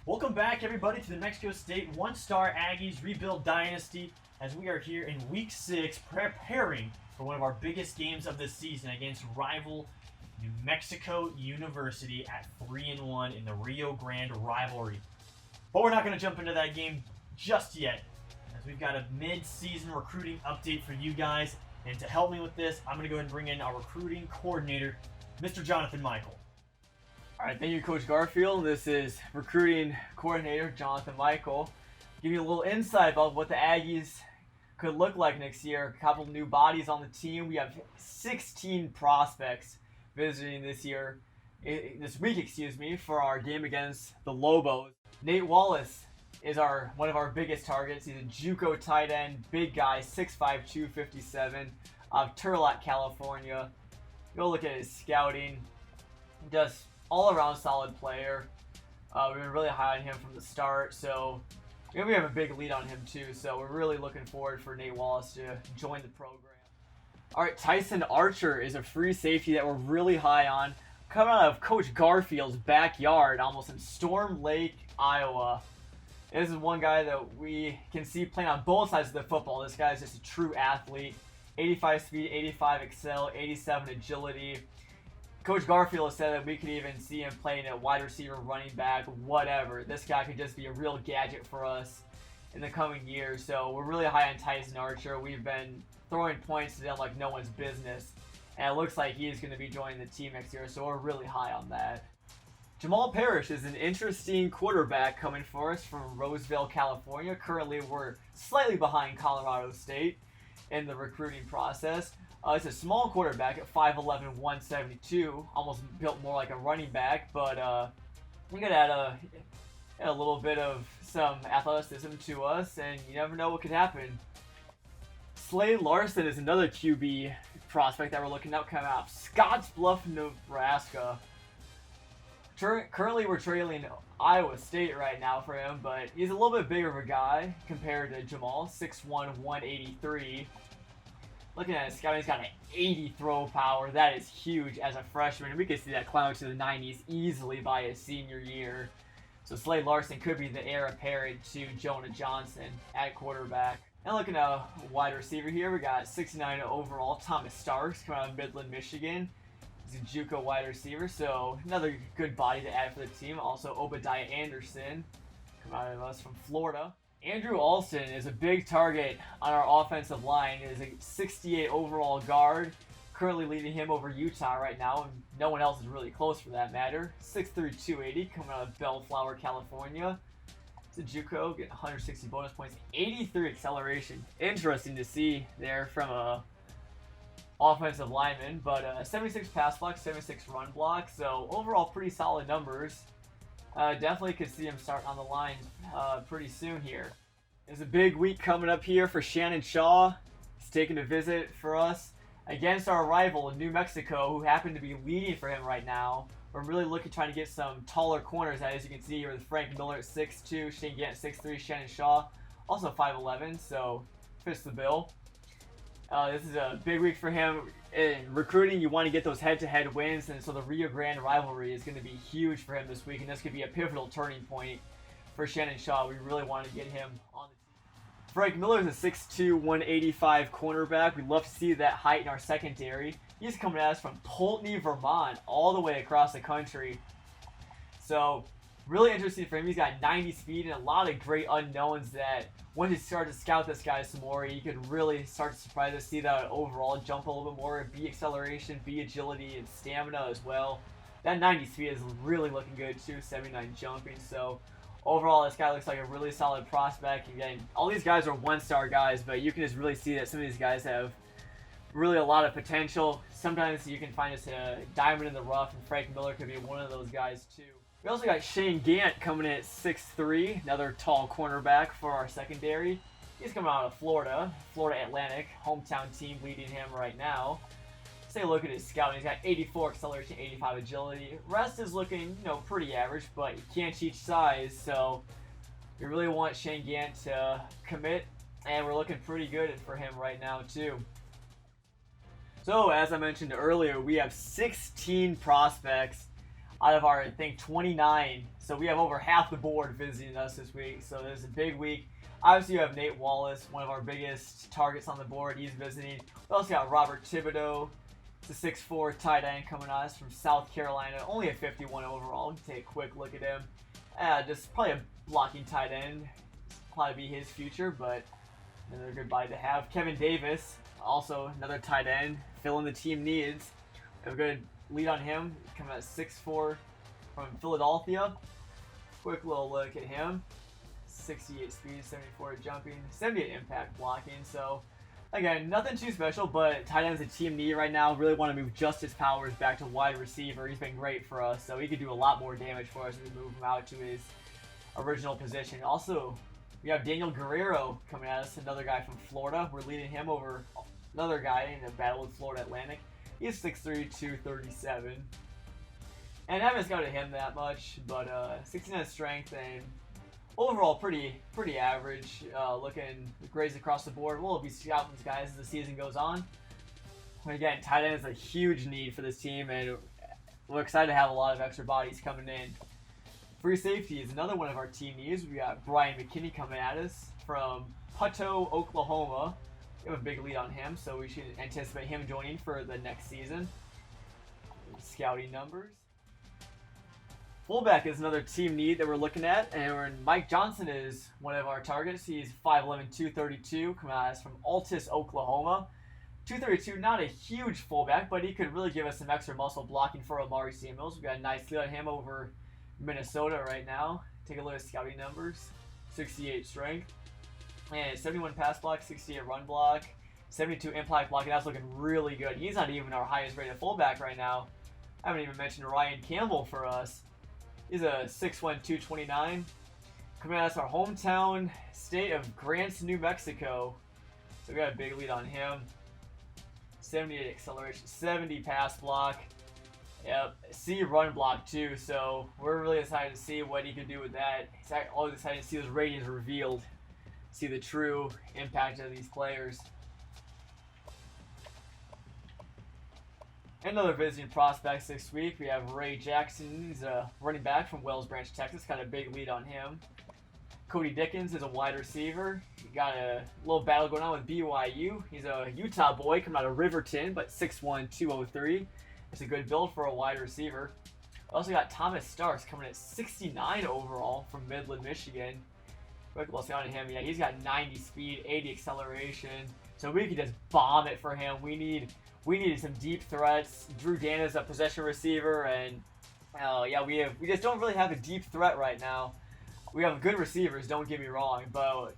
Welcome back, everybody, to the Mexico State one-star Aggies rebuild dynasty as we are here in Week 6 preparing for one of our biggest games of the season against rival New Mexico University at 3-1 in the Rio Grande Rivalry. But we're not going to jump into that game just yet, as we've got a mid-season recruiting update for you guys. And to help me with this, I'm going to go ahead and bring in our recruiting coordinator, Mr. Jonathan Michael. All right, thank you, Coach Garfield. This is recruiting coordinator Jonathan Michael. Give you a little insight about what the Aggies could look like next year. A couple new bodies on the team. We have 16 prospects visiting this week, for our game against the Lobos. Nate Wallace is one of our biggest targets. He's a JUCO tight end, big guy, 6'5", 257, out of Turlock, California. Go look at his scouting. Just all-around solid player. We've been really high on him from the start, so we have a big lead on him too, so we're really looking forward for Nate Wallace to join the program. All right, Tyson Archer is a free safety that we're really high on, coming out of Coach Garfield's backyard, almost in Storm Lake, Iowa. This is one guy that we can see playing on both sides of the football. This guy is just a true athlete. 85 speed, 85 excel, 87 agility. Coach Garfield said that we could even see him playing at wide receiver, running back, whatever. This guy could just be a real gadget for us in the coming years. So we're really high on Tyson Archer. We've been throwing points to him like no one's business. And it looks like he's going to be joining the team next year, so we're really high on that. Jamal Parrish is an interesting quarterback coming for us from Roseville, California. Currently, we're slightly behind Colorado State in the recruiting process. It's a small quarterback at 5'11", 172, almost built more like a running back, but we could add a little bit of some athleticism to us, and you never know what could happen. Slade Larson is another QB prospect that we're looking at coming out of Scottsbluff, Nebraska. Currently, we're trailing Iowa State right now for him, but he's a little bit bigger of a guy compared to Jamal, 6'1", 183. Looking at his scouting, he's got an 80 throw power. That is huge as a freshman. We could see that climb to the 90s easily by his senior year. So Slade Larson could be the heir apparent to Jonah Johnson at quarterback. And looking at a wide receiver here, we got 69 overall, Thomas Starks coming out of Midland, Michigan. He's a JUCO wide receiver, so another good body to add for the team. Also Obadiah Anderson, coming out of us from Florida. Andrew Alston is a big target on our offensive line. He is a 68 overall guard, currently leading him over Utah right now, and no one else is really close for that matter. 6'3", 280, coming out of Bellflower, California. It's a JUCO, getting 160 bonus points, 83 acceleration. Interesting to see there from a offensive lineman, but 76 pass block, 76 run block, so overall pretty solid numbers. Definitely could see him start on the line pretty soon here. There's a big week coming up here for Shannon Shaw. He's taking a visit for us against our rival in New Mexico, who happen to be leading for him right now. We're really trying to get some taller corners, as you can see here with Frank Miller at 6'2", Shane Gant at 6'3", Shannon Shaw also 5'11", so fits the bill. This is a big week for him. In recruiting, you want to get those head-to-head wins, and so the Rio Grande Rivalry is going to be huge for him this week, and this could be a pivotal turning point for Shannon Shaw. We really want to get him on the team. Frank Miller is a 6'2", 185 cornerback. We'd love to see that height in our secondary. He's coming at us from Poultney, Vermont, all the way across the country. So, really interesting for him. He's got 90 speed and a lot of great unknowns that once you start to scout this guy some more, you could really start to surprise us, see that overall jump a little bit more, B acceleration, B agility, and stamina as well. That 90 speed is really looking good too, 79 jumping. So overall, this guy looks like a really solid prospect. Again, all these guys are one-star guys, but you can just really see that some of these guys have really a lot of potential. Sometimes you can find us a diamond in the rough, and Frank Miller could be one of those guys too. We also got Shane Gant coming in at 6'3", another tall cornerback for our secondary. He's coming out of Florida Atlantic, hometown team leading him right now. Let's take a look at his scouting. He's got 84 acceleration, 85 agility. Rest is looking, pretty average, but you can't teach size, so we really want Shane Gant to commit, and we're looking pretty good for him right now too. So, as I mentioned earlier, we have 16 prospects out of our, I think, 29. So we have over half the board visiting us this week. So there's a big week. Obviously, you have Nate Wallace, one of our biggest targets on the board. He's visiting. We also got Robert Thibodeau. It's a 6'4" tight end coming on us from South Carolina. Only a 51 overall. We can take a quick look at him. Just probably a blocking tight end. Probably be his future, but another good buy to have. Kevin Davis, also another tight end, filling the team needs. We have a good lead on him. Coming at 6'4" from Philadelphia. Quick little look at him. 68 speed, 74 jumping, 78 impact blocking. So again, nothing too special, but tight end is a team need right now. Really want to move Justice Powers back to wide receiver. He's been great for us, so he could do a lot more damage for us if we move him out to his original position. Also, we have Daniel Guerrero coming at us, another guy from Florida. We're leading him over another guy in a battle with Florida Atlantic. He's 6'3", 237. And I haven't scouted him that much, but 69 strength and overall pretty average. Looking grades across the board. We'll be scouting these guys as the season goes on. But again, tight end is a huge need for this team, and we're excited to have a lot of extra bodies coming in. Free safety is another one of our team needs. We got Brian McKinney coming at us from Putto, Oklahoma. We have a big lead on him, so we should anticipate him joining for the next season. Scouting numbers. Fullback is another team need that we're looking at, and Mike Johnson is one of our targets. He's 5'11", 232, coming at us from Altus, Oklahoma. 232, not a huge fullback, but he could really give us some extra muscle blocking for Amari Samuels. We got a nice lead on him over Minnesota right now. Take a look at scouting numbers. 68 strength, and 71 pass block, 68 run block, 72 impact blocking. That's looking really good. He's not even our highest rated fullback right now. I haven't even mentioned Ryan Campbell for us. He's a 6'1", 229. Coming at us our hometown state of Grants, New Mexico. So we got a big lead on him. 78 acceleration, 70 pass block. Yep, C run block too. So we're really excited to see what he can do with that. Always excited to see those ratings revealed. See the true impact of these players. Another visiting prospects this week. We have Ray Jackson. He's a running back from Wells Branch, Texas. Got a big lead on him. Cody Dickens is a wide receiver. He got a little battle going on with BYU. He's a Utah boy coming out of Riverton, but 6'1", 203. It's a good build for a wide receiver. Also got Thomas Starks coming at 69 overall from Midland, Michigan. Quick look on him. Yeah, he's got 90 speed, 80 acceleration. So we can just bomb it for him. We needed some deep threats. Drew Dana's a possession receiver, and yeah, we just don't really have a deep threat right now. We have good receivers, don't get me wrong, but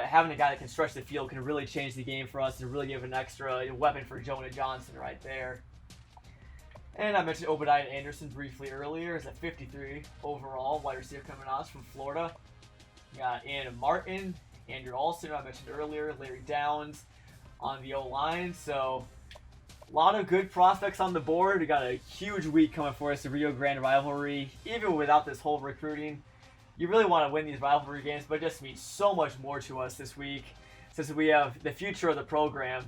having a guy that can stretch the field can really change the game for us and really give an extra weapon for Jonah Johnson right there. And I mentioned Obadiah Anderson briefly earlier. He's a 53 overall wide receiver coming on us from Florida. We got Ann Martin, Andrew Alston, I mentioned earlier, Larry Downs on the O-line. So a lot of good prospects on the board. We got a huge week coming for us, the Rio Grande rivalry. Even without this whole recruiting, you really want to win these rivalry games, but it just means so much more to us this week. Since we have the future of the program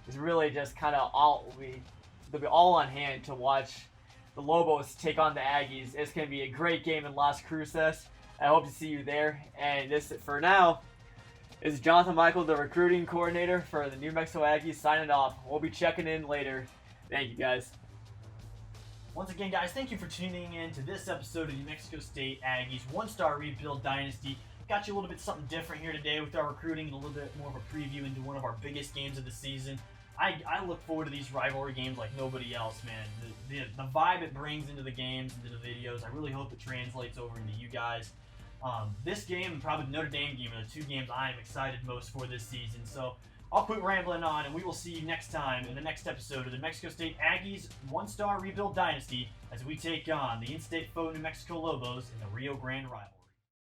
is really just kind of they'll be all on hand to watch the Lobos take on the Aggies. It's going to be a great game in Las Cruces. I hope to see you there. And this, for now, is Jonathan Michael, the recruiting coordinator for the New Mexico Aggies, signing off. We'll be checking in later. Thank you, guys. Once again, guys, thank you for tuning in to this episode of New Mexico State Aggies One-Star Rebuild Dynasty. Got you a little bit something different here today with our recruiting and a little bit more of a preview into one of our biggest games of the season. I look forward to these rivalry games like nobody else, man. The vibe it brings into the games, into the videos, I really hope it translates over into you guys. This game and probably the Notre Dame game are the two games I am excited most for this season. So I'll quit rambling on, and we will see you next time in the next episode of the New Mexico State Aggies One-Star Rebuild Dynasty as we take on the in-state foe New Mexico Lobos in the Rio Grande rivalry.